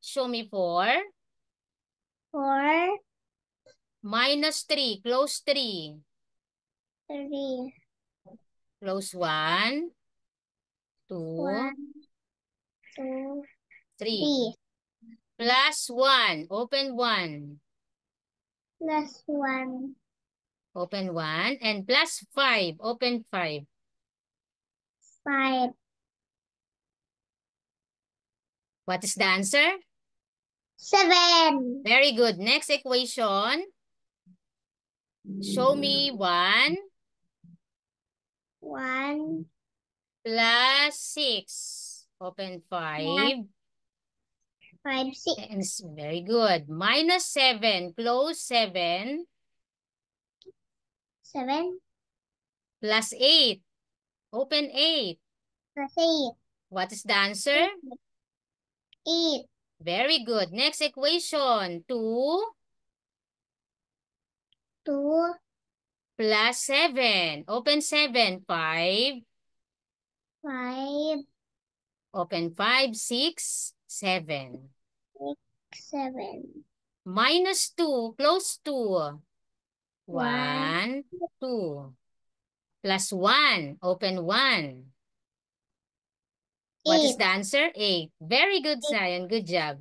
Show me 4. 4, Minus 3. Close 3. 3, Close 1, 2, 1, 2, 3. 3. Plus 1. Open 1. Plus 1, Open 1. And plus 5. Open 5. 5, What is the answer? 7. Very good. Next equation. Show me 1 1, plus 6. Open 5. 5, And 6. very good. Minus 7. Close 7. 7, Plus 8. Open 8. plus 8. What is the answer? 8, Very good. Next equation. 2 2, plus 7. Open 7. 5. 5, Open 5. 6. 7. 6, 7. Minus 2. Close 2. 1, 1. 2. Plus 1. Open 1. What is 8. the answer? 8. Very good, 8. Zion. Good job.